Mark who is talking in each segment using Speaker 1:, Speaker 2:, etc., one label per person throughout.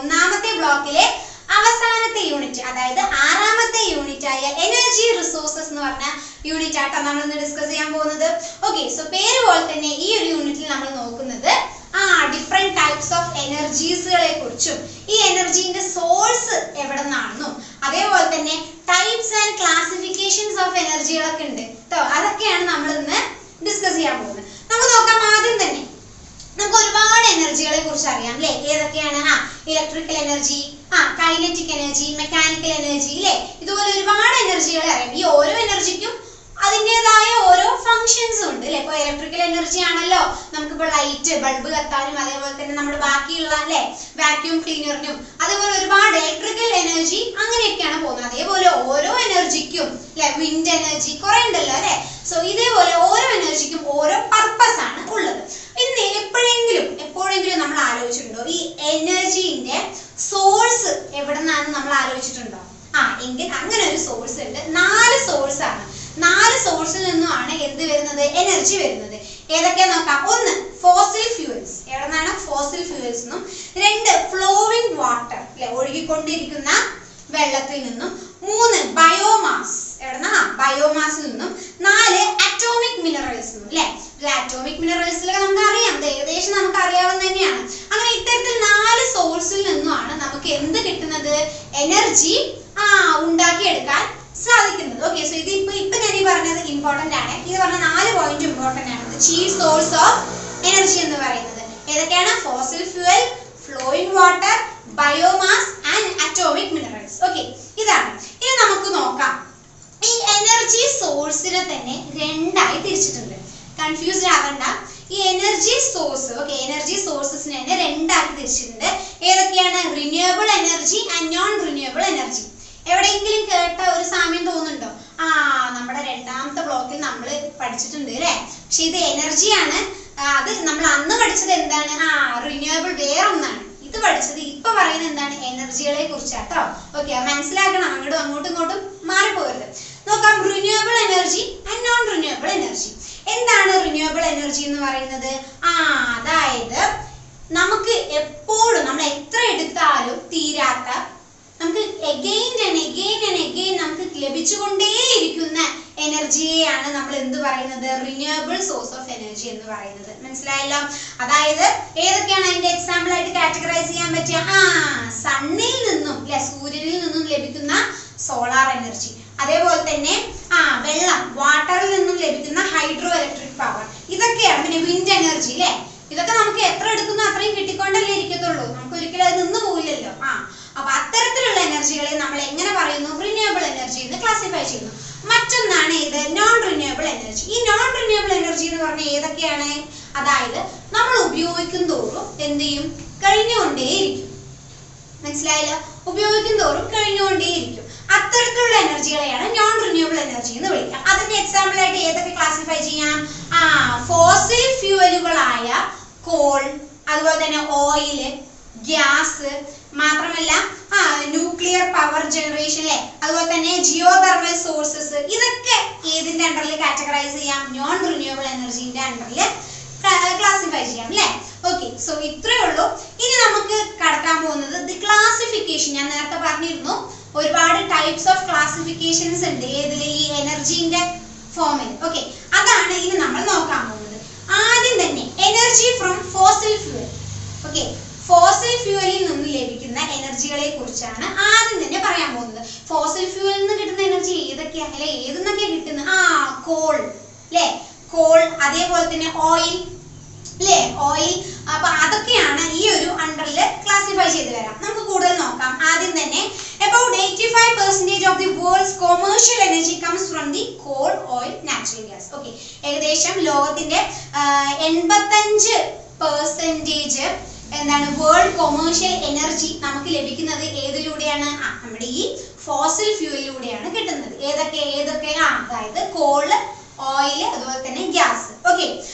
Speaker 1: ഒന്നാമത്തെ ബ്ലോക്കിലെ അവസാനത്തെ യൂണിറ്റ്, അതായത് ആറാമത്തെ യൂണിറ്റ് ആയ എനർജി റിസോഴ്സസ് എന്ന് പറഞ്ഞ യൂണിറ്റ് ആയിട്ടാണ് നമ്മൾ ഇന്ന് ഡിസ്കസ് ചെയ്യാൻ പോകുന്നത്. ഓക്കെ, സോ പേര് പോലെ തന്നെ ഈ ഒരു യൂണിറ്റിൽ നമ്മൾ നോക്കുന്നത് ഡിഫറെന്റ് ടൈപ്സ് ഓഫ് എനർജീസുകളെ കുറിച്ചും ഈ എനർജീന്റെ സോഴ്സ് എവിടെ നിന്നാണെന്നും അതേപോലെ തന്നെ ടൈപ്സ് ആൻഡ് ക്ലാസിഫിക്കേഷൻസ് ഓഫ് എനർജികളൊക്കെ ഉണ്ട് കേട്ടോ. അതൊക്കെയാണ് നമ്മൾ ഇന്ന് ഡിസ്കസ് ചെയ്യാൻ പോകുന്നത്. നമുക്ക് നോക്കാം. ആദ്യം തന്നെ നമുക്ക് ഒരുപാട് എനർജികളെ കുറിച്ച് അറിയാം അല്ലേ? ഏതൊക്കെയാണ്? Electrical energy, kinetic energy, mechanical energy അല്ലേ? ഇതുപോലെ ഒരുപാട് എനർജികളെ അറിയാം. ഈ ഓരോ എനർജിക്കും അതിൻ്റെതായ ഓരോ ഫങ്ഷൻസും ഉണ്ട് അല്ലെ? ഇപ്പൊ ഇലക്ട്രിക്കൽ എനർജി ആണല്ലോ നമുക്കിപ്പോൾ ലൈറ്റ് ബൾബ് കത്താനും അതേപോലെ തന്നെ നമ്മുടെ ബാക്കിയുള്ള അല്ലെ വാക്യൂം ക്ലീനറിനും അതേപോലെ ഒരുപാട് ഇലക്ട്രിക്കൽ എനർജി അങ്ങനെയൊക്കെയാണ് പോകുന്നത്. അതേപോലെ ഓരോ എനർജിക്കും അല്ലെ വിൻഡ് എനർജി കുറെ ഉണ്ടല്ലോ അല്ലെ? സോ ഇതേപോലെ ഓരോ എനർജിക്കും ഓരോ പർപ്പസ് ആണ് ഉള്ളത്. ഇന്ന് എപ്പോഴെങ്കിലും നമ്മൾ ആലോചിച്ചിട്ടുണ്ടോ ഈ എനർജിന്റെ സോഴ്സ് എവിടെ നിന്നാണെന്ന് നമ്മൾ ആലോചിച്ചിട്ടുണ്ടോ? എങ്കിൽ അങ്ങനെ ഒരു സോഴ്സ് ഉണ്ട്. 4 സോഴ്സ് ആണ്. 4 സോഴ്സിൽ നിന്നുമാണ് എന്ത് വരുന്നത്? എനർജി വരുന്നത്. ഏതൊക്കെയാ നോക്കാം. 1 ഫോസിൽ ഫ്യൂവൽസ്, എവിടെ നിന്നാണ്? ഫോസിൽ ഫ്യൂവൽസ് നിന്നും. 2 ഫ്ലോവിംഗ് വാട്ടർ അല്ലെ ഒഴുകിക്കൊണ്ടിരിക്കുന്ന വെള്ളത്തിൽ നിന്നും. 3 ബയോമാസ്, എവിടെന്നാ? ബയോമാസിൽ നിന്നും. 4 അറ്റോമിക് മിനറൽസ് നിന്നും അല്ലെ? അറ്റോമിക് മിനറൽസിലൊക്കെ നമുക്ക് അറിയാം, ഏകദേശം നമുക്ക് അറിയാവുന്ന തന്നെയാണ്. അങ്ങനെ ഇത്തരത്തിൽ 4 സോഴ്സിൽ നിന്നുമാണ് നമുക്ക് എന്ത് കിട്ടുന്നത്? എനർജി ഉണ്ടാക്കിയെടുക്കാൻ സാധിക്കുന്നത്. ഓക്കെ, സോ ഇത് ഇപ്പൊ ഞാൻ ഈ പറഞ്ഞത് ഇമ്പോർട്ടന്റ് ആണ്. ഇത് പറഞ്ഞ 4 പോയിന്റ് ഇമ്പോർട്ടന്റ് ആണ്. ചീഫ് സോഴ്സ് ഓഫ് എനർജി എന്ന് പറയുന്നത് ഏതൊക്കെയാണ്? Fossil fuel, flowing water, biomass and atomic minerals. Okay, ഇതാണ്. ഇനി നമുക്ക് നോക്കാം. ഈ എനർജി സോഴ്സിനെ തന്നെ രണ്ടായി തിരിച്ചിട്ടുണ്ട്. കൺഫ്യൂസ്ഡ് ആവണ്ട. ഈ എനർജി സോഴ്സ്, ഓക്കെ, എനർജി സോഴ്സസിനെ തന്നെ രണ്ടാക്കി തിരിച്ചിട്ടുണ്ട്. ഏതൊക്കെയാണ്? Renewable energy and non renewable energy. എവിടെയെങ്കിലും കേട്ട ഒരു സാമ്യം തോന്നുന്നുണ്ടോ? നമ്മുടെ രണ്ടാമത്തെ ബ്ലോക്കിൽ നമ്മൾ പഠിച്ചിട്ടുണ്ട് അല്ലേ? പക്ഷെ ഇത് എനർജിയാണ്. അത് നമ്മൾ അന്ന് പഠിച്ചത് എന്താണ്? റിന്യൂവബിൾ വേറെ ഒന്നാണ്. ഇത് പഠിച്ചത് ഇപ്പൊ പറയുന്നത് എന്താണ്? എനർജികളെ കുറിച്ചാട്ടോ. ഓക്കെ, മനസ്സിലാക്കണം. അങ്ങോട്ടും ഇങ്ങോട്ടും മാറിപ്പോകരുത്. നോക്കാം. Renewable energy and non renewable energy. എന്താണ് റിന്യൂവബിൾ എനർജി എന്ന് പറയുന്നത്? അതായത് നമുക്ക് എപ്പോഴും നമ്മൾ എത്ര എടുത്താലും തീരാത്ത, നമുക്ക് again and again നമുക്ക് ലഭിച്ചുകൊണ്ടേയിരിക്കുന്ന എനർജിയെയാണ് നമ്മൾ എന്ത് പറയുന്നത്? റിന്യൂവബിൾ സോഴ്സ് ഓഫ് എനർജി എന്ന് പറയുന്നത്. മനസ്സിലായല്ലോ? അതായത് ഏതൊക്കെയാണ് അതിന്റെ എക്സാമ്പിൾ ആയിട്ട് കാറ്റഗറൈസ് ചെയ്യാൻ പറ്റിയ? സണ്ണിൽ നിന്നും അല്ലെ, സൂര്യനിൽ നിന്നും ലഭിക്കുന്ന സോളാർ എനർജി, അതേപോലെ തന്നെ വെള്ളം വാട്ടറിൽ നിന്നും ലഭിക്കുന്ന ഹൈഡ്രോ ഇലക്ട്രിക് പവർ, ഇതൊക്കെയാണ്. പിന്നെ വിൻഡ് എനർജി അല്ലെ? ഇതൊക്കെ നമുക്ക് എത്ര എടുക്കുന്നു അത്രയും കിട്ടിക്കൊണ്ടല്ലേ ഇരിക്കത്തുള്ളൂ. നമുക്ക് ഒരിക്കലും അത് നിന്ന് പോവില്ലല്ലോ. അപ്പൊ അത്തരത്തിലുള്ള എനർജികളെ നമ്മൾ എങ്ങനെ പറയുന്നു? റിന്യൂവബിൾ എനർജി എന്ന് ക്ലാസിഫൈ ചെയ്യുന്നു. മറ്റൊന്നാണ് ഇത് നോൺ റിന്യൂവബിൾ എനർജി. ഈ നോൺ റിന്യൂവബിൾ എനർജി എന്ന് പറഞ്ഞാൽ ഏതൊക്കെയാണ്? അതായത് നമ്മൾ ഉപയോഗിക്കും തോറും എന്ത് ചെയ്യും? കഴിഞ്ഞുകൊണ്ടേയിരിക്കും. മനസ്സിലായല്ലോ? ഉപയോഗിക്കും തോറും കഴിഞ്ഞുകൊണ്ടേയിരിക്കും. അത്തരത്തിലുള്ള എനർജികളെയാണ് നോൺ റിന്യൂവബിൾ എനർജി എന്ന് വിളിക്കുക. അതിന്റെ എക്സാമ്പിൾ ആയിട്ട് ഏതൊക്കെ ക്ലാസിഫൈ ചെയ്യാം? ഫോസിൽ ഫ്യൂവലുകളായ കോൾ, അതുപോലെ തന്നെ ഓയില്, ഗ്യാസ്, മാത്രമല്ല ന്യൂക്ലിയർ പവർ ജനറേഷൻ അല്ലെ, അതുപോലെ തന്നെ ജിയോ തെർമൽ സോഴ്സസ്, ഇതൊക്കെ ഏതിന്റെ അണ്ടറിൽ കാറ്റഗറൈസ് ചെയ്യാം? നോൺ റിന്യൂവബിൾ എനർജിന്റെ അണ്ടറിൽ ക്ലാസിഫൈ ചെയ്യാം അല്ലെ? ഓക്കെ, സോ ഇത്രയേ ഉള്ളൂ. ഇനി നമുക്ക് കടക്കാൻ പോകുന്നത് ദി ക്ലാസിഫിക്കേഷൻ. ഞാൻ നേരത്തെ പറഞ്ഞിരുന്നു ഒരുപാട് ടൈപ്സ് ഓഫ് ക്ലാസിഫിക്കേഷൻസ് ഉണ്ട് ഏതിൽ? ഈ എനർജിന്റെ ഫോമിൽ. ഓക്കെ, അതാണ് ഇനി നമ്മൾ നോക്കാൻ പോകുന്നത്. ആദ്യം തന്നെ energy from fossil fuel. Okay, fossil ഫ്യൂവലിൽ നിന്ന് ലഭിക്കുന്ന എനർജികളെ കുറിച്ചാണ് ആദ്യം തന്നെ പറയാൻ പോകുന്നത്. ഫോസിൽ ഫ്യൂവലിൽ നിന്ന് കിട്ടുന്ന എനർജി ഏതൊക്കെയാണ് അല്ലെ? ഏതെന്നൊക്കെയാ കിട്ടുന്നത്? കോൾ അല്ലെ? കോൾ, അതേപോലെ തന്നെ ഓയിൽ, അല്ലേ, ഓയിൽ. അപ്പൊ അതൊക്കെയാണ് ഈ ഒരു അണ്ടറിൽ ക്ലാസിഫൈ ചെയ്ത് വരാം. നമുക്ക് കൂടുതൽ നോക്കാം. ആദ്യം തന്നെ about 85% of the world's commercial energy comes from the coal, oil, natural gas. Okay, ഏകദേശം ലോകത്തിന്റെ 85% എന്താണ് വേൾഡ് കൊമേഴ്ഷ്യൽ എനർജി നമുക്ക് ലഭിക്കുന്നത് ഏതിലൂടെയാണ്? നമ്മുടെ ഈ ഫോസിൽ ഫ്യൂവലിലൂടെയാണ് കിട്ടുന്നത്. ഏതൊക്കെ അതായത് കോള്, ഓയിൽ, അതുപോലെ തന്നെ ഗ്യാസ്. ഓക്കെ,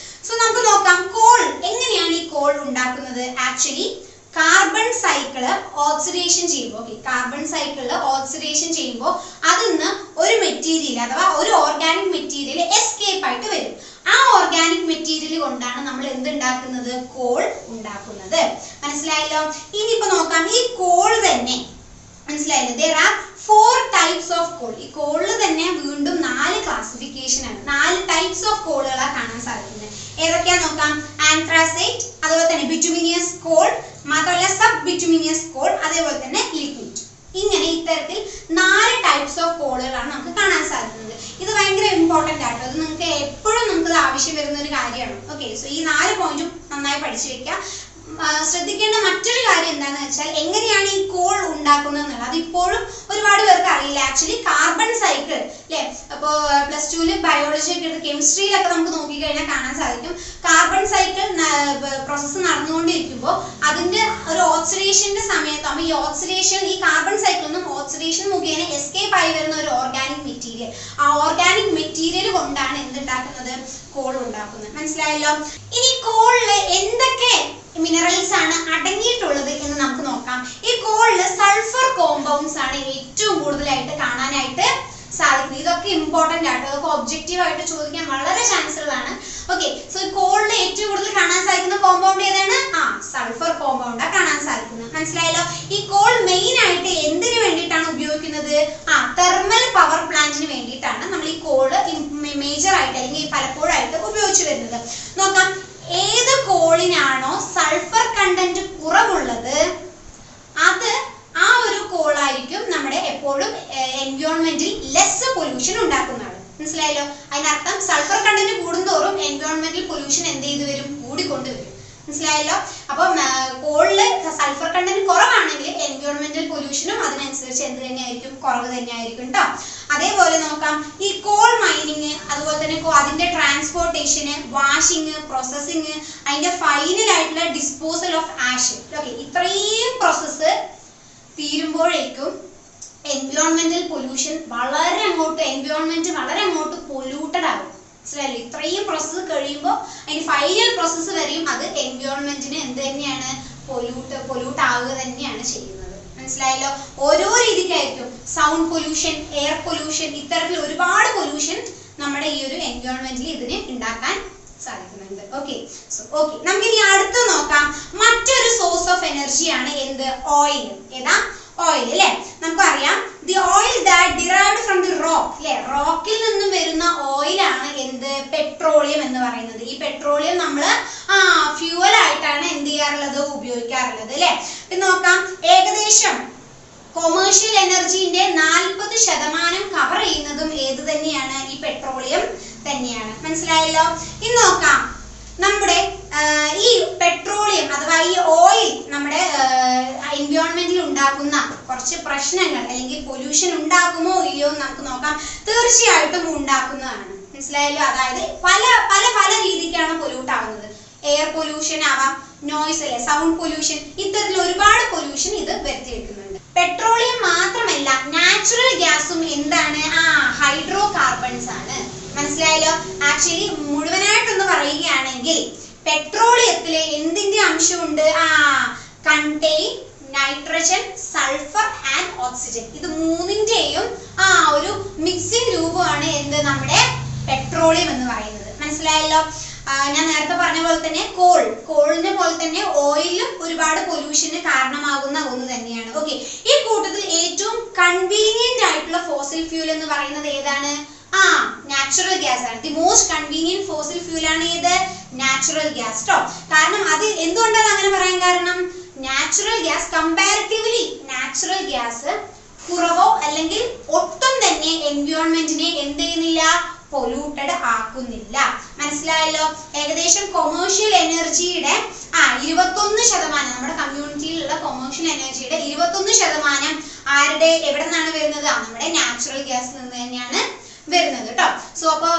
Speaker 1: സോ നമുക്ക് നോക്കാം കോൾ എങ്ങനെയാണ് ഈ കോൾ ഉണ്ടാക്കുന്നത്. ആക്ച്വലി കാർബൺ സൈക്കിള് ഓക്സിഡേഷൻ ചെയ്യുമ്പോൾ, കാർബൺ സൈക്കിളിൽ ഓക്സിഡേഷൻ ചെയ്യുമ്പോൾ അതിന്ന് ഒരു മെറ്റീരിയൽ അഥവാ ഒരു ഓർഗാനിക് മെറ്റീരിയൽ എസ്കേപ്പ് ആയിട്ട് വരും. ആ ഓർഗാനിക് മെറ്റീരിയൽ കൊണ്ടാണ് നമ്മൾ എന്തുണ്ടാക്കുന്നത്? കോൾ ഉണ്ടാക്കുന്നത്. മനസ്സിലായല്ലോ? ഇനിയിപ്പോ നോക്കാം, ഈ കോൾ തന്നെ മനസ്സിലായല്ലോ, there are 4 types of coal. ഈ കോളിൽ തന്നെ വീണ്ടും 4 ക്ലാസിഫിക്കേഷൻ ആണ്, 4 ടൈപ്സ് ഓഫ് കോളുകളാണ് കാണാൻ സാധിക്കുന്നത്. ഏതൊക്കെയാ നോക്കാം. ആന്ത്രാസൈറ്റ്, അതുപോലെ തന്നെ ബിറ്റുമിനിയസ് കോൾ, മാത്രമല്ല സബ് ബിറ്റുമിനിയസ് കോൾ, അതേപോലെ തന്നെ ലിക്വിഡ്. ഇങ്ങനെ ഇത്തരത്തിൽ 4 ടൈപ്സ് ഓഫ് കോളുകളാണ് നമുക്ക് കാണാൻ സാധിക്കുന്നത്. ഇത് ഭയങ്കര ഇമ്പോർട്ടന്റ് ആട്ടോ. അത് നിങ്ങൾക്ക് എപ്പോഴും നമുക്ക് ആവശ്യം വരുന്ന ഒരു കാര്യമാണ്. ഓക്കെ, സോ ഈ 4 പോയിന്റും നന്നായി പഠിച്ചു വെക്കുക. ശ്രദ്ധിക്കേണ്ട മറ്റൊരു കാര്യം എന്താണെന്ന് വെച്ചാൽ എങ്ങനെയാണ് ഈ കോൾ ഉണ്ടാക്കുന്നത് എന്നുള്ളത്. അത് ഇപ്പോഴും ഒരുപാട് പേർക്ക് അറിയില്ല. ആക്ച്വലി കാർബൺ സൈക്കിൾ അല്ലേ, അപ്പോൾ +2 ബയോളജി ഒക്കെ എടുത്ത് കെമിസ്ട്രിയിലൊക്കെ നമുക്ക് നോക്കിക്കഴിഞ്ഞാൽ കാണാൻ സാധിക്കും. കാർബൺ സൈക്കിൾ പ്രോസസ്സ് നടന്നുകൊണ്ടിരിക്കുമ്പോൾ അതിന്റെ ഒരു ഓക്സിഡേഷന്റെ സമയത്താകുമ്പോൾ ഈ ഓക്സിഡേഷൻ, ഈ കാർബൺ സൈക്കിളിൽ നിന്നും ഓക്സിഡേഷൻ മുഖേന എസ്കേപ്പ് ആയി വരുന്ന ഒരു ഓർഗാനിക് മെറ്റീരിയൽ, ആ ഓർഗാനിക് മെറ്റീരിയൽ കൊണ്ടാണ് എന്തുണ്ടാക്കുന്നത്? കോൾ ഉണ്ടാക്കുന്നത്. മനസ്സിലായല്ലോ? ഇനി കോളിൽ എന്തൊക്കെ മിനറൽസ് ആണ് അടങ്ങിയിട്ടുള്ളത് എന്ന് നമുക്ക് നോക്കാം. ഈ കോളിൽ സൾഫർ കോമ്പൗണ്ട്സ് ആണ് ഏറ്റവും കൂടുതലായിട്ട് കാണാനായിട്ട് സാധിക്കുന്നത്. ഇതൊക്കെ ഇമ്പോർട്ടന്റ് ആയിട്ട്, അതൊക്കെ ഒബ്ജക്റ്റീവ് ആയിട്ട് ചോദിക്കാൻ വളരെ ചാൻസ് ഉള്ളതാണ്. ഓക്കെ, സോ കോളിൽ ഏറ്റവും കൂടുതൽ കാണാൻ സാധിക്കുന്ന കോമ്പൗണ്ട് ഏതാണ്? സൾഫർ കോമ്പൗണ്ടാണ് കാണാൻ സാധിക്കുന്നത്. മനസ്സിലായല്ലോ? ഈ കോൾ മെയിൻ ആയിട്ട് എന്തിനു വേണ്ടിയിട്ടാണ് ഉപയോഗിക്കുന്നത്? തെർമൽ പവർ പ്ലാന്റിന് വേണ്ടിയിട്ടാണ് നമ്മൾ ഈ കോള് മേജർ ആയിട്ട് അല്ലെങ്കിൽ പലപ്പോഴായിട്ട് ഉപയോഗിച്ചു വരുന്നത്. നോക്കാം, ഏത് കോളിനാണോ സൾഫർ കണ്ടന്റ് കുറവുള്ളത് അത് ആ ഒരു കോളായിരിക്കും നമ്മുടെ എപ്പോഴും എൻവയോൺമെന്റിൽ ലെസ് പൊല്യൂഷൻ ഉണ്ടാക്കുന്നതാണ്. മനസ്സിലായല്ലോ? അതിനർത്ഥം സൾഫർ കണ്ടന്റ് കൂടുന്തോറും എൻവയോൺമെന്റൽ പൊല്യൂഷൻ എന്ത് ചെയ്തു വരും? കൂടിക്കൊണ്ടുവരും. മനസ്സിലായല്ലോ? അപ്പം കോളില് സൾഫർ കണ്ടന്റ് കുറവാണെങ്കിൽ എൻവയോൺമെന്റൽ പൊല്യൂഷനും അതിനനുസരിച്ച് എന്ത് തന്നെയായിരിക്കും? കുറവ് തന്നെയായിരിക്കും കേട്ടോ. അതേപോലെ നോക്കാം, ഈ കോൾ മൈനിങ്, അതുപോലെ തന്നെ അതിന്റെ ട്രാൻസ്പോർട്ടേഷന്, വാഷിങ്, പ്രോസസ്സിങ്, അതിന്റെ ഫൈനൽ ആയിട്ടുള്ള ഡിസ്പോസൽ ഓഫ് ആഷ്. ഓക്കെ, ഇത്രയും പ്രോസസ്സ് തീരുമ്പോഴേക്കും എൻവയോൺമെന്റൽ പൊല്യൂഷൻ വളരെ അങ്ങോട്ട് പൊല്യൂട്ടഡ് ആകും. മനസ്സിലായല്ലോ? ഇത്രയും പ്രോസസ്സ് കഴിയുമ്പോൾ അതിന്റെ ഫൈനൽ പ്രോസസ്സ് വരെയും അത് എൻവയോൺമെന്റിന് എന്ത് തന്നെയാണ്? പൊല്യൂട്ട് ആവുക തന്നെയാണ് ചെയ്യുന്നത്. മനസ്സിലായല്ലോ? ഓരോ രീതിക്കായിരിക്കും. സൗണ്ട് പൊല്യൂഷൻ, എയർ പൊല്യൂഷൻ, ഇത്തരത്തിൽ ഒരുപാട് പൊല്യൂഷൻ നമ്മുടെ ഈ ഒരു എൻവയോൺമെന്റിൽ ഇതിന് ഉണ്ടാക്കാൻ സാധിക്കുന്നുണ്ട്. ഓക്കെ, നമുക്കിനി അടുത്ത് നോക്കാം. മറ്റൊരു സോഴ്സ് ഓഫ് എനർജിയാണ് എന്ത്? ഓയിൽ. ഏതാ? ഓയിൽ അല്ലേ? നമുക്കറിയാം the oil that derived from the rock അല്ലേ, റോക്കിൽ നിന്നും വരുന്ന ഓയിലാണ് എന്ത്? പെട്രോളിയം എന്ന് പറയുന്നത്. ഈ പെട്രോളിയം നമ്മൾ ഫ്യൂവൽ ആയിട്ടാണ് എന്ത് ചെയ്യാറുള്ളത്? ഉപയോഗിക്കാറുള്ളത് അല്ലേ? പിന്നെ നോക്കാം, ഏകദേശം കൊമേഴ്ഷ്യൽ എനർജിന്റെ 40% കവർ ചെയ്യുന്നതും ഏത് തന്നെയാണ്? ഈ പെട്രോളിയം തന്നെയാണ്. മനസ്സിലായല്ലോ? ഇനി നോക്കാം, നമ്മുടെ ഈ പെട്രോളിയം അഥവാ ഈ ഓയിൽ നമ്മുടെ എൻവയോൺമെന്റിൽ ഉണ്ടാക്കുന്ന കുറച്ച് പ്രശ്നങ്ങൾ അല്ലെങ്കിൽ പൊല്യൂഷൻ ഉണ്ടാക്കുമോ ഇല്ലയോ എന്ന് നമുക്ക് നോക്കാം. തീർച്ചയായിട്ടും ഉണ്ടാക്കുന്നതാണ്. മനസ്സിലായല്ലോ? അതായത് പല പല പല രീതിക്കാണ് പൊല്യൂട്ട് ആവുന്നത്. എയർ പൊല്യൂഷൻ ആവാം, നോയ്സ് അല്ലെ, സൗണ്ട് പൊല്യൂഷൻ, ഇത്തരത്തിൽ ഒരുപാട് പൊല്യൂഷൻ ഇത് വരുത്തി വെക്കുന്നുണ്ട്. പെട്രോളിയം മാത്രമല്ല, നാച്ചുറൽ ഗ്യാസും എന്താണ്? ഹൈഡ്രോ കാർബൺസ് ആണ്. മനസ്സിലായല്ലോ? ആക്ച്വലി മുഴുവനായിട്ടൊന്ന് പറയുകയാണെങ്കിൽ പെട്രോളിയത്തിലെ എന്തിന്റെ അംശമുണ്ട്? Contain nitrogen, sulphur and oxygen. ഇത് മൂന്നിന്റെയും ഒരു മിക്സിംഗ് രൂപമാണ് എന്ത്? നമ്മുടെ പെട്രോളിയം എന്ന് പറയുന്നത്. മനസ്സിലായല്ലോ? ഞാൻ നേരത്തെ പറഞ്ഞ പോലെ തന്നെ കോളിനെ പോലെ തന്നെ ഓയിലും ഒരുപാട് പൊല്യൂഷന് കാരണമാകുന്ന ഒന്ന് തന്നെയാണ്. ഓക്കെ, ഈ കൂട്ടത്തിൽ ഏറ്റവും കൺവീനിയന്റ് ആയിട്ടുള്ള ഫോസിൽ ഫ്യൂൽ എന്ന് പറയുന്നത് ഏതാണ്? നാച്ചുറൽ ഗ്യാസ് ആണ്. The most convenient fossil fuel ആണ് ഏത്? നാച്ചുറൽ ഗ്യാസ് ട്ടോ. കാരണം അത് എന്തുകൊണ്ടാണ് അങ്ങനെ പറയാൻ കാരണം? Natural gas comparatively natural gas കുറവോ അല്ലെങ്കിൽ ഒട്ടും തന്നെ എൻവയോൺമെന്റിനെ എന്ത് ചെയ്യുന്നില്ല? പൊല്യൂട്ടഡ് ആക്കുന്നില്ല. മനസ്സിലായല്ലോ? ഏകദേശം കൊമേഴ്ഷ്യൽ എനർജിയുടെ 21% നമ്മുടെ കമ്മ്യൂണിറ്റിയിലുള്ള കൊമേഴ്ഷ്യൽ എനർജിയുടെ 21% ആരുടെ എവിടെ നിന്നാണ് വരുന്നത്? നമ്മുടെ നാച്ചുറൽ ഗ്യാസിൽ നിന്ന് തന്നെയാണ് വരുന്നത് കേട്ടോ. സോ അപ്പോൾ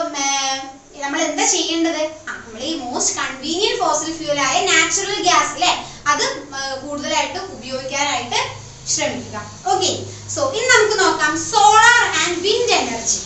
Speaker 1: നമ്മൾ എന്താ ചെയ്യേണ്ടത്? നമ്മൾ ഈ മോസ്റ്റ് കൺവീനിയന്റ് ഫോസിൽ ഫ്യൂൽ ആയ നാച്ചുറൽ ഗ്യാസ് അല്ലേ, അത് കൂടുതലായിട്ട് ഉപയോഗിക്കാനായിട്ട് ശ്രമിക്കുക. ഓക്കെ, സോ ഇനി നമുക്ക് നോക്കാം സോളാർ ആൻഡ് വിൻഡ് എനർജി.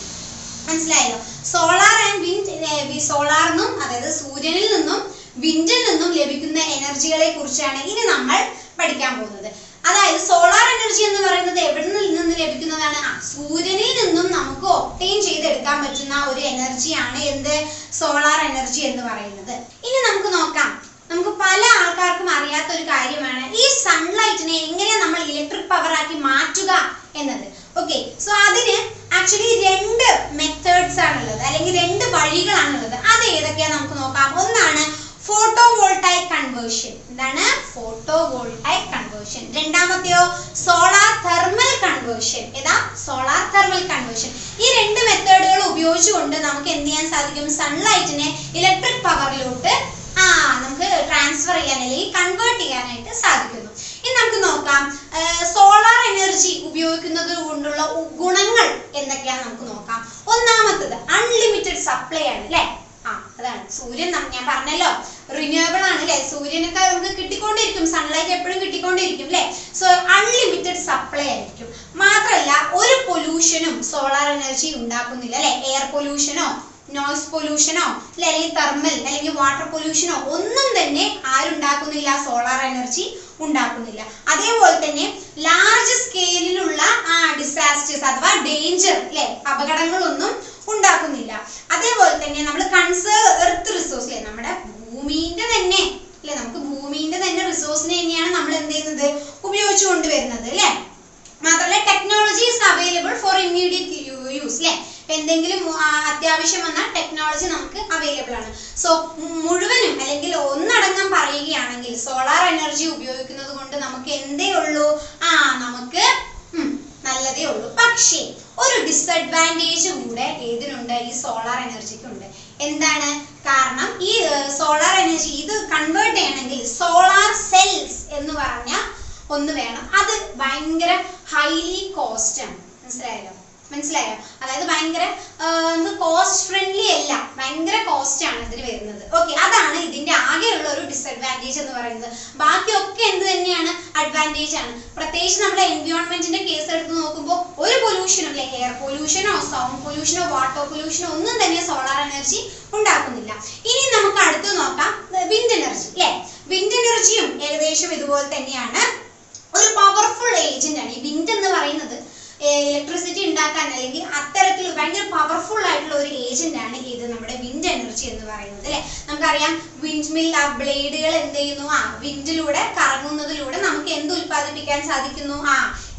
Speaker 1: മനസ്സിലായല്ലോ? സോളാർ ആൻഡ് വിൻഡ്, സോളാറിനും അതായത് സൂര്യനിൽ നിന്നും വിൻഡിൽ നിന്നും ലഭിക്കുന്ന എനർജികളെ കുറിച്ചാണ് ഇനി നമ്മൾ പഠിക്കാൻ പോകുന്നത്. അതായത് സോളാർ എനർജി എന്ന് പറയുന്നത് എവിടെ നിന്ന് ലഭിക്കുന്നതാണ്? സൂര്യനിൽ നിന്നും നമുക്ക് ഒബ്റ്റെയിൻ ചെയ്തെടുക്കാൻ പറ്റുന്ന ഒരു എനർജിയാണ് എന്ത്? സോളാർ എനർജി എന്ന് പറയുന്നത്. ഇനി നമുക്ക് നോക്കാം, നമുക്ക് പല ആൾക്കാർക്കും അറിയാത്ത ഒരു കാര്യമാണ് ഈ സൺലൈറ്റിനെ എങ്ങനെ നമ്മൾ ഇലക്ട്രിക് പവർ ആക്കി മാറ്റുക എന്നത്. ഓക്കെ, സോ അതിന് ആക്ച്വലി 2 മെത്തേഡ്സ് ആണുള്ളത്, അല്ലെങ്കിൽ 2 വഴികളാണുള്ളത്. അത് ഏതൊക്കെയാ നമുക്ക് നോക്കാം. ഒന്നാണ് ഫോട്ടോവോൾട്ടൈക് കൺവേർഷൻ. എന്താണ് ഫോട്ടോവോൾട്ടൈക് കൺവേർഷൻ? രണ്ടാമത്തെയോ സോളാർ തെർമൽ കൺവേർഷൻ. ഏതാ? Solar thermal conversion. ഈ 2 മെത്തേഡുകൾ ഉപയോഗിച്ചുകൊണ്ട് നമുക്ക് എന്ത് ചെയ്യാൻ സാധിക്കും? സൺലൈറ്റിനെ ഇലക്ട്രിക് പവറിലോട്ട് നമുക്ക് ട്രാൻസ്ഫർ ചെയ്യാൻ അല്ലെങ്കിൽ കൺവേർട്ട് ചെയ്യാനായിട്ട് സാധിക്കുന്നു. ഇനി നമുക്ക് നോക്കാം സോളാർ എനർജി ഉപയോഗിക്കുന്നത് കൊണ്ടുള്ള ഗുണങ്ങൾ എന്തൊക്കെയാണെന്ന് നമുക്ക് നോക്കാം. ഒന്നാമത്തത് അൺലിമിറ്റഡ് സപ്ലൈ ആണ് അല്ലേ. അതാണ് സൂര്യൻ, ഞാൻ പറഞ്ഞല്ലോ റിന്യൂവബിൾ ആണ് അല്ലെ. സൂര്യനൊക്കെ നമുക്ക് കിട്ടിക്കൊണ്ടിരിക്കും, സൺലൈറ്റ് എപ്പോഴും കിട്ടിക്കൊണ്ടിരിക്കും അല്ലെ. സോ അൺലിമിറ്റഡ് സപ്ലൈ ആയിരിക്കും. മാത്രമല്ല ഒരു പൊല്യൂഷനും സോളാർ എനർജി ഉണ്ടാക്കുന്നില്ല അല്ലെ. എയർ പൊല്യൂഷനോ നോയ്സ് പൊല്യൂഷനോ അല്ലെങ്കിൽ തെർമൽ അല്ലെങ്കിൽ വാട്ടർ പൊല്യൂഷനോ ഒന്നും തന്നെ ആരുണ്ടാക്കുന്നില്ല? സോളാർ എനർജി ഉണ്ടാക്കുന്നില്ല. അതേപോലെ തന്നെ ലാർജ് സ്കെയിലിലുള്ള ഡിസാസ്റ്റേഴ്സ് അഥവാ ഡേഞ്ചർ അല്ലെ, അപകടങ്ങളൊന്നും ഉണ്ടാക്കുന്നില്ല. അതേപോലെ തന്നെ നമ്മൾ കൺസേർവ് എർത്ത് റിസോഴ്സ് അല്ലെ, നമ്മുടെ ഭൂമിന്റെ തന്നെ അല്ലെ, നമുക്ക് ഭൂമിന്റെ തന്നെ റിസോഴ്സിനെ തന്നെയാണ് നമ്മൾ എന്ത് ചെയ്യുന്നത്? ഉപയോഗിച്ചു കൊണ്ടുവരുന്നത് അല്ലെ. മാത്രമല്ല technology is available for immediate use അല്ലെ. എന്തെങ്കിലും അത്യാവശ്യം വന്നാൽ ടെക്നോളജി നമുക്ക് അവൈലബിൾ ആണ്. സോ മുഴുവനും അല്ലെങ്കിൽ ഒന്നടങ്കം പറയുകയാണെങ്കിൽ സോളാർ എനർജി ഉപയോഗിക്കുന്നത് കൊണ്ട് നമുക്ക് എന്തേ ഉള്ളൂ? നമുക്ക് നല്ലതേ ഉള്ളൂ. പക്ഷേ ഒരു ഡിസഡ്വാൻറ്റേജ് കൂടെ ഏതിനുണ്ട്? ഈ സോളാർ എനർജിക്കുണ്ട്. എന്താണ്? കാരണം ഈ സോളാർ എനർജി ഇത് കൺവേർട്ട് ചെയ്യണമെങ്കിൽ സോളാർ സെൽസ് എന്ന് പറഞ്ഞ ഒന്ന് വേണം. അത് ഭയങ്കര ഹൈലി കോസ്റ്റ് ആണ്. മനസ്സിലായോ? അതായത് ഭയങ്കര കോസ്റ്റ് ഫ്രണ്ട്ലി അല്ല, ഭയങ്കര കോസ്റ്റ് ആണ് ഇതിന് വരുന്നത്. ഓക്കെ, അതാണ് ഇതിന്റെ ആകെയുള്ള ഒരു ഡിസഡ്വാൻറ്റേജ് എന്ന് പറയുന്നത്. ബാക്കിയൊക്കെ എന്ത് തന്നെയാണ്? അഡ്വാൻറ്റേജ് ആണ്. പ്രത്യേകിച്ച് നമ്മുടെ എൻവയോൺമെന്റിന്റെ കേസ് എടുത്ത് നോക്കുമ്പോൾ ഒരു പൊല്യൂഷനും അല്ലെ, എയർ പൊല്യൂഷനോ സൗണ്ട് പൊല്യൂഷനോ വാട്ടർ പൊല്യൂഷനോ ഒന്നും തന്നെ സോളാർ എനർജി ഉണ്ടാക്കുന്നില്ല. ഇനി നമുക്ക് അടുത്ത് നോക്കാം വിൻഡ് എനർജി അല്ലെ. വിൻഡ് എനർജിയും ഏകദേശം ഇതുപോലെ തന്നെയാണ്, ഒരു പവർഫുൾ ഏജന്റ് ആണ്. ഈ വിൻഡ് എന്ന് പറയുന്നത് ഇലക്ട്രിസിറ്റി ഉണ്ടാക്കാൻ അല്ലെങ്കിൽ അത്തരത്തിൽ ഭയങ്കര പവർഫുൾ ആയിട്ടുള്ള ഒരു ഏജന്റ് ആണ് ഇത് നമ്മുടെ വിൻഡ് എനർജി എന്ന് പറയുന്നത് അല്ലെ. നമുക്കറിയാം വിൻഡ് മിൽ ബ്ലേഡുകൾ എന്ത് ചെയ്യുന്നു? വിൻഡിലൂടെ കറങ്ങുന്നതിലൂടെ നമുക്ക് എന്ത് ഉൽപ്പാദിപ്പിക്കാൻ സാധിക്കുന്നു?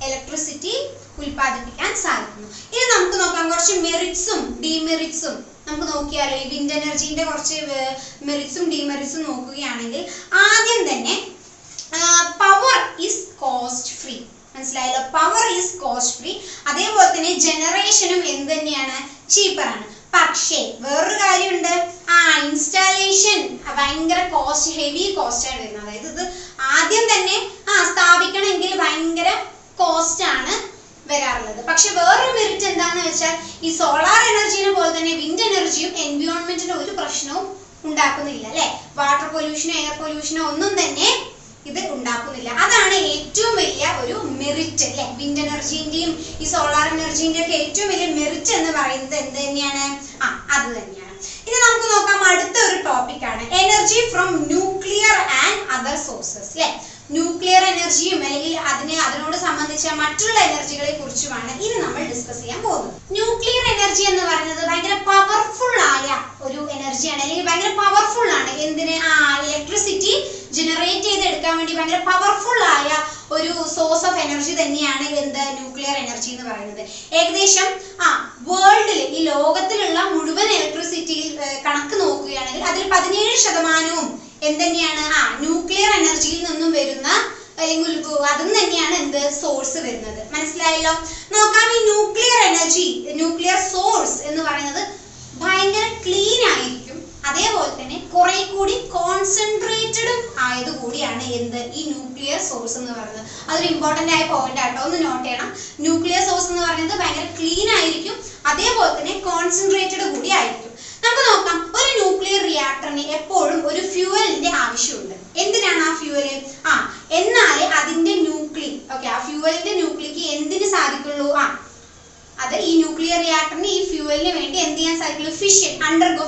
Speaker 1: ഇലക്ട്രിസിറ്റി ഉൽപ്പാദിപ്പിക്കാൻ സാധിക്കുന്നു. ഇനി നമുക്ക് നോക്കാം കുറച്ച് മെറിറ്റ്സും ഡിമെറിറ്റ്സും നമുക്ക് നോക്കിയാലോ. ഈ വിൻഡ് എനർജിന്റെ കുറച്ച് മെറിറ്റ്സും ഡിമെറിറ്റ്സും നോക്കുകയാണെങ്കിൽ ആദ്യം തന്നെ പവർ ഈസ് കോസ്റ്റ് ഫ്രീ. മനസ്സിലായല്ലോ? Power is cost free. അതേപോലെ തന്നെ ജനറേഷനും എന്ത് തന്നെയാണ്? ചീപ്പർ ആണ്. പക്ഷേ വേറൊരു കാര്യമുണ്ട്, ഇൻസ്റ്റാളേഷൻ ഭയങ്കര കോസ്റ്റ്, ഹെവി കോസ്റ്റ് ആണ് വരുന്നത്. അതായത് ഇത് ആദ്യം തന്നെ സ്ഥാപിക്കണമെങ്കിൽ ഭയങ്കര കോസ്റ്റ് ആണ് വരാറുള്ളത്. പക്ഷെ വേറൊരു മെറിറ്റ് എന്താണെന്ന് വെച്ചാൽ ഈ സോളാർ എനർജിനെ പോലെ തന്നെ വിൻഡ് എനർജിയും എൻവയോൺമെന്റിന് ഒരു പ്രശ്നവും ഉണ്ടാക്കുന്നില്ല അല്ലെ. വാട്ടർ പൊല്യൂഷനോ എയർ പൊല്യൂഷനോ ഒന്നും തന്നെ ഇത് ഉണ്ടാക്കുന്നില്ല. അതാണ് ഏറ്റവും വലിയ ഒരു മെറിറ്റ് അല്ലെ. വിൻഡ് എനർജിന്റെയും ഈ സോളാർ എനർജിന്റെ ഒക്കെ ഏറ്റവും വലിയ മെറിറ്റ് എന്ന് പറയുന്നത് എന്ത് തന്നെയാണ്? അത് തന്നെയാണ്. ഇനി നമുക്ക് നോക്കാം അടുത്ത ഒരു ടോപ്പിക് ആണ് energy from nuclear and other sources അല്ലെ. ന്യൂക്ലിയർ എനർജിയും അല്ലെങ്കിൽ അതിനോട് സംബന്ധിച്ച മറ്റുള്ള എനർജികളെ കുറിച്ചുമാണ് ഇനി നമ്മൾ ഡിസ്കസ് ചെയ്യാൻ പോകുന്നത്. ന്യൂക്ലിയർ എനർജി എന്ന് പറയുന്നത് ഭയങ്കര പവർഫുൾ ആയ ഒരു എനർജിയാണ്, അല്ലെങ്കിൽ ഭയങ്കര പവർഫുൾ ആണ്. എന്തിന്? ഇലക്ട്രിസിറ്റി ജനറേറ്റ് ചെയ്തെടുക്കാൻ വേണ്ടി ഭയങ്കര പവർഫുൾ ആയ ഒരു സോഴ്സ് ഓഫ് എനർജി തന്നെയാണ് എന്ത്? ന്യൂക്ലിയർ എനർജി എന്ന് പറയുന്നത്. ഏകദേശം വേൾഡിൽ ഈ ലോകത്തിലുള്ള മുഴുവൻ ഇലക്ട്രിസിറ്റിയിൽ കണക്ക് നോക്കുകയാണെങ്കിൽ അതിൽ 17% എന്തുതന്നെയാണ്? ന്യൂക്ലിയർ എനർജിയിൽ നിന്നും വരുന്ന അല്ലെങ്കിൽ അതും തന്നെയാണ് എന്ത്? സോഴ്സ് വരുന്നത്. മനസ്സിലായല്ലോ? നോക്കാം ഈ ന്യൂക്ലിയർ എനർജി, ന്യൂക്ലിയർ സോഴ്സ് എന്ന് പറയുന്നത് ഭയങ്കര ക്ലീൻ ആയിരിക്കും, അതേപോലെ തന്നെ കുറെ കൂടി കോൺസെൻട്രേറ്റഡും ആയതുകൂടിയാണ് എന്ത് ഈ ന്യൂക്ലിയർ സോഴ്സ് എന്ന് പറയുന്നത്. അതൊരു ഇമ്പോർട്ടന്റ് ആയ പോയിന്റ് ആട്ടോ, ഒന്ന് നോട്ട് ചെയ്യണം. ന്യൂക്ലിയർ സോഴ്സ് എന്ന് പറയുന്നത് ഭയങ്കര ക്ലീൻ ആയിരിക്കും, അതേപോലെ തന്നെ കോൺസെൻട്രേറ്റഡ് കൂടി ആയിരിക്കും. നമുക്ക് നോക്കാം, ഒരു ന്യൂക്ലിയർ റിയാക്ടറിന് എപ്പോഴും ഒരു ഫ്യൂവലിന്റെ ആവശ്യമുണ്ട്. എന്തിനാണ് ആ ഫ്യൂവല്? എന്നാലേ അതിന്റെ ആ ഫ്യൂവലിന്റെ ന്യൂക്ലിക്ക് എന്തിന് സാധിക്കുള്ളൂ? അത് ഈ ന്യൂക്ലിയർ റിയാക്ടറിന് ഈ ഫ്യൂവലിന് വേണ്ടി എന്ത് ചെയ്യാൻ സാധിക്കുള്ളൂ?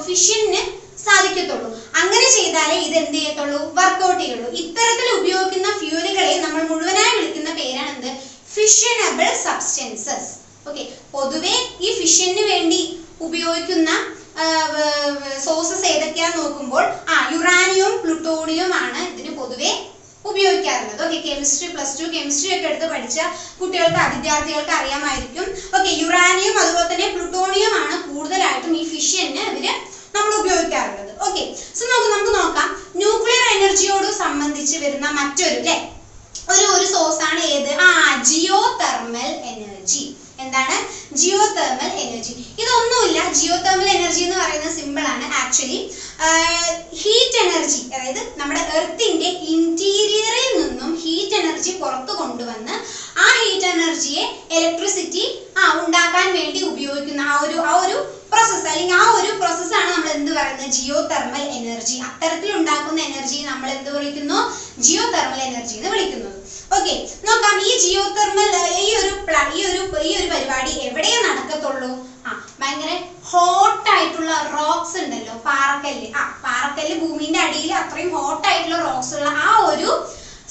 Speaker 1: ഫിഷന് സാധിക്കത്തുള്ളൂ. അങ്ങനെ ചെയ്താലേ ഇത് എന്ത് ചെയ്യത്തുള്ളൂ? വർക്ക്ഔട്ട് ചെയ്യുള്ളൂ. ഇത്തരത്തിൽ ഉപയോഗിക്കുന്ന ഫ്യൂവലുകളെ നമ്മൾ മുഴുവനായി വിളിക്കുന്ന പേരാണ് എന്ത്? ഫിഷനബിൾ സബ്സ്റ്റൻസസ്. ഓക്കെ, പൊതുവെ ഈ ഫിഷന് വേണ്ടി ഉപയോഗിക്കുന്ന സോഴ്സസ് ഏതൊക്കെയാന്ന് നോക്കുമ്പോൾ യുറാനിയവും പ്ലൂട്ടോണിയവും ആണ് ഇതിന് പൊതുവെ ഉപയോഗിക്കാറുള്ളത്. ഓക്കെ, കെമിസ്ട്രി +2 കെമിസ്ട്രി ഒക്കെ എടുത്ത് പഠിച്ച വിദ്യാർത്ഥികൾക്ക് അറിയാമായിരിക്കും. ഓക്കെ, യുറാനിയം അതുപോലെ തന്നെ പ്ലൂട്ടോണിയം ആണ് കൂടുതലായിട്ടും ഈ ഫിഷന് നമ്മൾ ഉപയോഗിക്കാറുള്ളത്. ഓക്കെ, സോ നമുക്ക് നോക്കാം, ന്യൂക്ലിയർ എനർജിയോട് സംബന്ധിച്ച് വരുന്ന മറ്റൊരു ഒരു സോഴ്സ് ആണ് ഏത്? Jio thermal energy. എന്താണ്? Jio thermal energy. ഇതൊന്നുമില്ല, ജിയോ തെർമൽ എനർജി എന്ന് പറയുന്നത് സിമ്പിൾ ആണ്. ആക്ച്വലി ഹീറ്റ് എനർജി, അതായത് നമ്മുടെ എർത്തിന്റെ ഇന്റീരിയറിൽ നിന്നും ഹീറ്റ് എനർജി പുറത്തു കൊണ്ടുവന്ന് ആ ഹീറ്റ് എനർജിയെ ഇലക്ട്രിസിറ്റി ഉണ്ടാക്കാൻ വേണ്ടി ഉപയോഗിക്കുന്ന ആ ഒരു പ്രോസസ്, അല്ലെങ്കിൽ ആ ഒരു പ്രോസസ്സാണ് നമ്മൾ എന്ത് പറയുന്നത്? Geo thermal energy. അത്തരത്തിൽ ഉണ്ടാക്കുന്ന എനർജി നമ്മൾ എന്ത് വിളിക്കുന്നു? ജിയോ തെർമൽ എനർജി എന്ന് വിളിക്കുന്നത്. ഓക്കെ, നോക്കാം, ഈ ജിയോ തെർമൽ ഈ ഒരു പരിപാടി എവിടെയേ നടക്കത്തുള്ളൂ? ഭയങ്കര ഹോട്ട് ആയിട്ടുള്ള റോക്സ് ഉണ്ടല്ലോ, പാറക്കല്ല് ഭൂമിന്റെ അടിയിൽ അത്രയും ഹോട്ട് ആയിട്ടുള്ള റോക്സ് ഉള്ള ആ ഒരു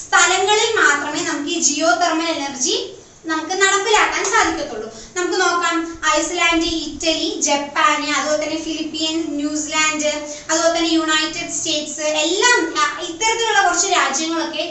Speaker 1: സ്ഥലങ്ങളിൽ മാത്രമേ നമുക്ക് ഈ ജിയോ തെർമൽ എനർജി നമുക്ക് നടപ്പിലാക്കാൻ സാധിക്കത്തുള്ളൂ. നമുക്ക് നോക്കാം, ഐസ്ലാൻഡ്, ഇറ്റലി, ജപ്പാൻ, അതുപോലെ തന്നെ ഫിലിപ്പീൻസ്, ന്യൂസിലാൻഡ്, അതുപോലെ തന്നെ യുണൈറ്റഡ് സ്റ്റേറ്റ്സ്, എല്ലാം ഇത്തരത്തിലുള്ള കുറച്ച് രാജ്യങ്ങളൊക്കെ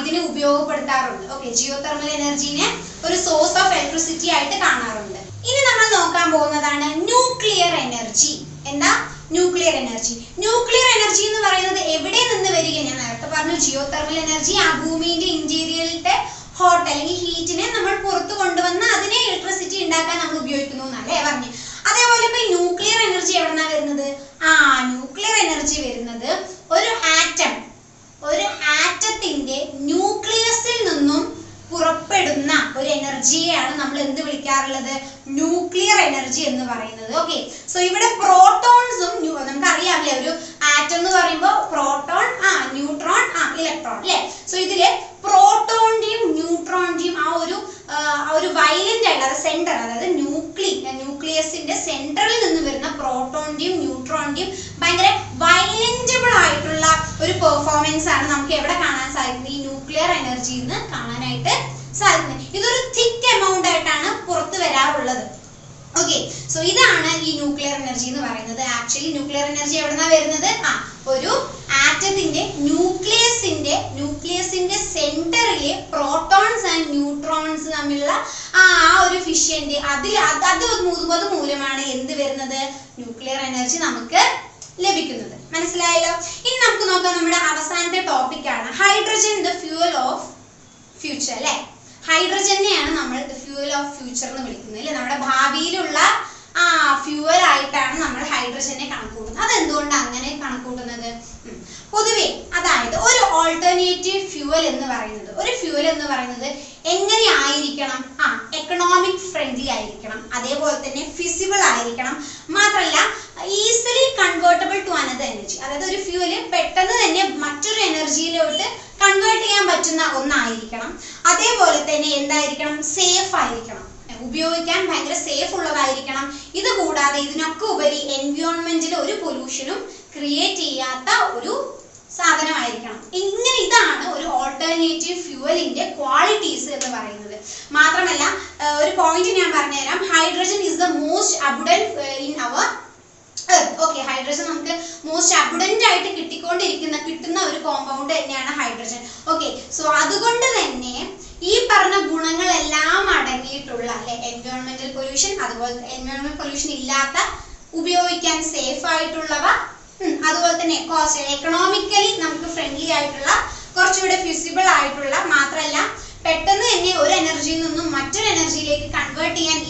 Speaker 1: ഇതിനെ ഉപയോഗപ്പെടുത്താറുണ്ട്. ഓക്കെ, ജിയോ തെർമൽ എനർജിനെ ഒരു സോഴ്സ് ഓഫ് ഇലക്ട്രിസിറ്റി ആയിട്ട് കാണാറുണ്ട്. ഇനി നമ്മൾ നോക്കാൻ പോകുന്നതാണ് ന്യൂക്ലിയർ എനർജി. എന്താ ന്യൂക്ലിയർ എനർജി? ന്യൂക്ലിയർ എനർജി എന്ന് പറയുന്നത് എവിടെ നിന്ന് വരിക? ഞാൻ നേരത്തെ പറഞ്ഞു, ജിയോ തെർമൽ എനർജി ഭൂമിയുടെ ഇന്റീരിയറിലെ ഹോട്ട് അല്ലെങ്കിൽ ഹീറ്റിനെ നമ്മൾ പുറത്തു കൊണ്ടുവന്ന് അതിനെ ഇലക്ട്രിസിറ്റി ഉണ്ടാക്കാൻ നമ്മൾ ഉപയോഗിക്കുന്നു എന്നല്ലേ പറഞ്ഞു. അതേപോലെ ഇപ്പൊ ന്യൂക്ലിയർ എനർജി എവിടെന്നാ വരുന്നത്? ന്യൂക്ലിയർ എനർജി വരുന്നത് ഒരു ആറ്റത്തിന്റെ ന്യൂക്ലിയസിൽ നിന്നും പുറപ്പെടുന്ന ഒരു എനർജിയെയാണ് നമ്മൾ എന്ത് വിളിക്കാറുള്ളത്? ന്യൂക്ലിയർ എനർജി എന്ന് പറയുന്നത്. ഓക്കെ, സോ ഇവിടെ പ്രോട്ടോൺസും നമുക്കറിയാമല്ലേ, ഒരു ആറ്റം എന്ന് പറയുമ്പോൾ പ്രോട്ടോൺ, ന്യൂട്രോൺ, ഇലക്ട്രോൺ അല്ലേ? സോ ഇതില് പ്രോട്ടോണിന്റെയും ന്യൂട്രോണിന്റെയും ആ ഒരു വയലന്റ് ആയിട്ടുള്ള സെന്റർ, അതായത് ന്യൂക്ലിയസിന്റെ സെന്ററിൽ നിന്ന് വരുന്ന പ്രോട്ടോണിന്റെയും ന്യൂട്രോണിന്റെയും ഭയങ്കര വയലന്റബിൾ ആയിട്ടുള്ള ഒരു പെർഫോമൻസ് ആണ് നമുക്ക് എവിടെ കാണാൻ സാധിക്കുന്നത്? ഈ ന്യൂക്ലിയർ എനർജിയിൽ നിന്ന് കാണാനായിട്ട് സാധിക്കുന്നത്. ഇതൊരു തിക്ക് എമൗണ്ട് ആയിട്ടാണ് പുറത്തു വരാറുള്ളത്. ഓക്കെ, സോ ഇതാണ് ഈ ന്യൂക്ലിയർ എനർജി എന്ന് പറയുന്നത്. ആക്ച്വലി ന്യൂക്ലിയർ എനർജി എവിടെന്നാ വരുന്നത്? ഒരു ആറ്റത്തിന്റെ ന്യൂക്ലിയസിന്റെ സെന്ററിലെ പ്രോട്ടോൺസ് ആൻഡ് ന്യൂട്രോൺസ് തമ്മിലുള്ള ആ ഒരു ഫിഷ്യന്റ് അത് മൂലമാണ് എന്ത് വരുന്നത്? ന്യൂക്ലിയർ എനർജി നമുക്ക് ലഭിക്കുന്നത്. മനസ്സിലായല്ലോ? ഇനി നമുക്ക് നോക്കാം, നമ്മുടെ അവസാനത്തെ ടോപ്പിക്കാണ് hydrogen, the fuel of future അല്ലെ? ഹൈഡ്രജനെയാണ് നമ്മൾ ദ ഫ്യൂവൽ ഓഫ് ഫ്യൂച്ചർ എന്ന് വിളിക്കുന്നത് അല്ലെ? നമ്മുടെ ഭാവിയിലുള്ള ഫ്യൂവൽ ആയിട്ടാണ് നമ്മൾ ഹൈഡ്രജനെ കണക്കൂട്ടുന്നത്. അതെന്തുകൊണ്ടാണ് അങ്ങനെ കണക്കൂട്ടുന്നത്? പൊതുവെ അതായത് ഒരു ഓൾട്ടർനേറ്റീവ് ഫ്യൂവൽ എന്ന് പറയുന്നത് എങ്ങനെ ആയിരിക്കണം? എക്കണോമിക് ഫ്രണ്ട്ലി ആയിരിക്കണം, അതേപോലെ തന്നെ ഫിസിബിൾ ആയിരിക്കണം, മാത്രമല്ല easily convertible to another energy. അതായത് ഒരു ഫ്യൂവല് പെട്ടെന്ന് തന്നെ മറ്റൊരു എനർജിയിലോട്ട് കൺവേർട്ട് ചെയ്യാൻ പറ്റുന്ന ഒന്നായിരിക്കണം. അതേപോലെ തന്നെ എന്തായിരിക്കണം? സേഫ് ആയിരിക്കണം, ഉപയോഗിക്കാൻ ഭയങ്കര സേഫ് ഉള്ളതായിരിക്കണം. ഇത് കൂടാതെ ഇതിനൊക്കെ ഉപരി എൻവയോൺമെന്റിൽ ഒരു പൊല്യൂഷനും ക്രിയേറ്റ് ചെയ്യാത്ത ഒരു സാധനമായിരിക്കണം. ഇതാണ് ഒരു ഓൾട്ടർനേറ്റീവ് ഫ്യൂവലിന്റെ ക്വാളിറ്റീസ് എന്ന് പറയുന്നത്. മാത്രമല്ല ഒരു പോയിന്റ് ഞാൻ പറഞ്ഞുതരാം, hydrogen is the most abundant in our earth. Okay, hydrogen നമുക്ക് മോസ്റ്റ് അബുഡന്റ് ആയിട്ട് കിട്ടുന്ന ഒരു കോമ്പൗണ്ട് തന്നെയാണ് ഹൈഡ്രജൻ. ഓക്കെ, സോ അതുകൊണ്ട് തന്നെ ഈ പറഞ്ഞ ഗുണങ്ങളെല്ലാം അടങ്ങിയിട്ടുള്ള അല്ലെ, എൻവയോൺമെന്റൽ പൊല്യൂഷൻ, അതുപോലെ എൻവയോൺമെന്റൽ പൊല്യൂഷൻ ഇല്ലാത്ത, ഉപയോഗിക്കാൻ സേഫ് ആയിട്ടുള്ളവ, അതുപോലെ തന്നെ കോസ്റ്റ് എക്കണോമിക്കലി നമുക്ക് ഫ്രണ്ട്ലി ആയിട്ടുള്ള, കുറച്ചുകൂടെ ഫിസിബിൾ ആയിട്ടുള്ള, മാത്രമല്ല പെട്ടെന്ന് തന്നെ ഒരു എനർജിയിൽ നിന്നും മറ്റൊരു എനർജിയിലേക്ക്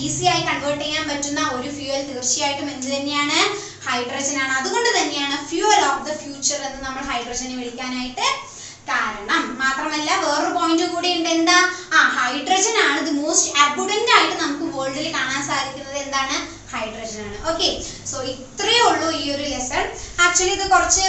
Speaker 1: ഈസിയായി കൺവേർട്ട് ചെയ്യാൻ പറ്റുന്ന ഒരു ഫ്യൂവൽ തീർച്ചയായിട്ടും എന്ത് തന്നെയാണ്? ഹൈഡ്രജൻ ആണ്. അതുകൊണ്ട് തന്നെയാണ് ഫ്യൂവൽ ഓഫ് ദ ഫ്യൂച്ചർ എന്ന് നമ്മൾ ഹൈഡ്രജനെ വിളിക്കാനായിട്ട് കാരണം. മാത്രമല്ല വേറൊരു പോയിന്റ് കൂടി ഉണ്ട്. എന്താ? ഹൈഡ്രജൻ ആണ് ദി മോസ്റ്റ് അബുഡന്റ് ആയിട്ട് നമുക്ക് വേൾഡിൽ കാണാൻ സാധിക്കുന്നത്. എന്താണ്? ഹൈഡ്രജൻ ആണ്. ഓക്കെ, സോ ഇത്രയേ ഉള്ളൂ ഈ ഒരു ലെസൺ. ആക്ച്വലി ഇത് കുറച്ച്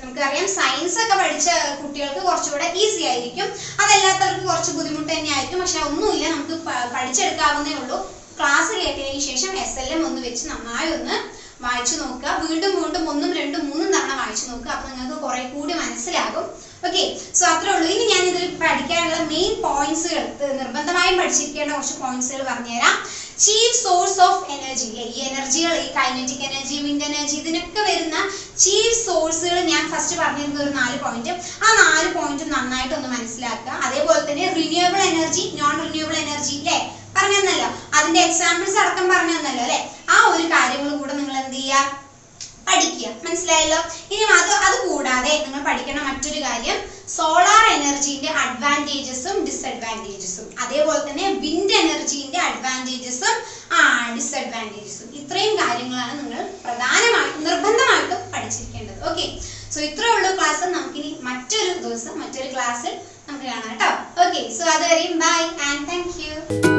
Speaker 1: നമുക്കറിയാം സയൻസ് ഒക്കെ പഠിച്ച കുട്ടികൾക്ക് കുറച്ചുകൂടെ ഈസി ആയിരിക്കും, അതല്ലാത്തവർക്ക് കുറച്ച് ബുദ്ധിമുട്ട് തന്നെ ആയിരിക്കും. പക്ഷെ ഒന്നുമില്ല, നമുക്ക് പഠിച്ചെടുക്കാവുന്നേ ഉള്ളൂ. ക്ലാസ് കേട്ടതിന് ശേഷം SLM ഒന്ന് വെച്ച് നന്നായി ഒന്ന് വായിച്ചു നോക്കുക. വീണ്ടും വീണ്ടും 1, 2, 3 തവണ വായിച്ചു നോക്കുക. അപ്പൊ നിങ്ങൾക്ക് കുറെ കൂടി മനസ്സിലാകും. ഓക്കെ, സോ അത്രേ ഉള്ളൂ. ഇനി ഞാൻ ഇതിൽ പഠിക്കാനുള്ള മെയിൻ പോയിന്റ്സുകൾ, നിർബന്ധമായും പഠിച്ചിരിക്കേണ്ട കുറച്ച് പോയിന്റ്സുകൾ പറഞ്ഞുതരാം. ചീഫ് സോഴ്സ് ഓഫ് എനർജി, ഈ എനർജികൾ, ഈ കൈനറ്റിക് എനർജി, വിൻഡ് എനർജി, ഇതിനൊക്കെ വരുന്ന ചീഫ് സോഴ്സുകൾ ഞാൻ ഫസ്റ്റ് പറഞ്ഞിരുന്ന ഒരു 4 പോയിന്റ്. ആ 4 പോയിന്റ് നന്നായിട്ട് ഒന്ന് മനസ്സിലാക്കുക. അതേപോലെ തന്നെ renewable energy, non renewable energy അല്ലേ പറഞ്ഞു തന്നല്ലോ, അതിന്റെ എക്സാമ്പിൾസ് അടക്കം പറഞ്ഞു തന്നല്ലോ അല്ലെ. ആ ഒരു കാര്യങ്ങൾ കൂടെ നിങ്ങൾ എന്ത് ചെയ്യുക? പഠിക്കുക. മനസ്സിലായല്ലോ. ഇനി അത് കൂടാതെ നിങ്ങൾ പഠിക്കേണ്ട മറ്റൊരു കാര്യം സോളാർ എനർജിന്റെ അഡ്വാൻറ്റേജസും ഡിസഡ്വാൻറ്റേജസും, അതേപോലെ തന്നെ വിൻഡ് എനർജിന്റെ അഡ്വാൻറ്റേജസും ഡിസഡ്വാൻറ്റേജസും. ഇത്രയും കാര്യങ്ങളാണ് നിങ്ങൾ പ്രധാനമായിട്ടും നിർബന്ധമായിട്ടും പഠിച്ചിരിക്കേണ്ടത്. ഓക്കെ, സോ ഇത്രയേ ഉള്ളൂ ക്ലാസ്. നമുക്കിനി മറ്റൊരു ദിവസം മറ്റൊരു ക്ലാസ്സിൽ നമുക്ക് കാണാം കേട്ടോ. ഓക്കെ, സോ അതുവരെയും ബൈ ആൻഡ് താങ്ക് യു.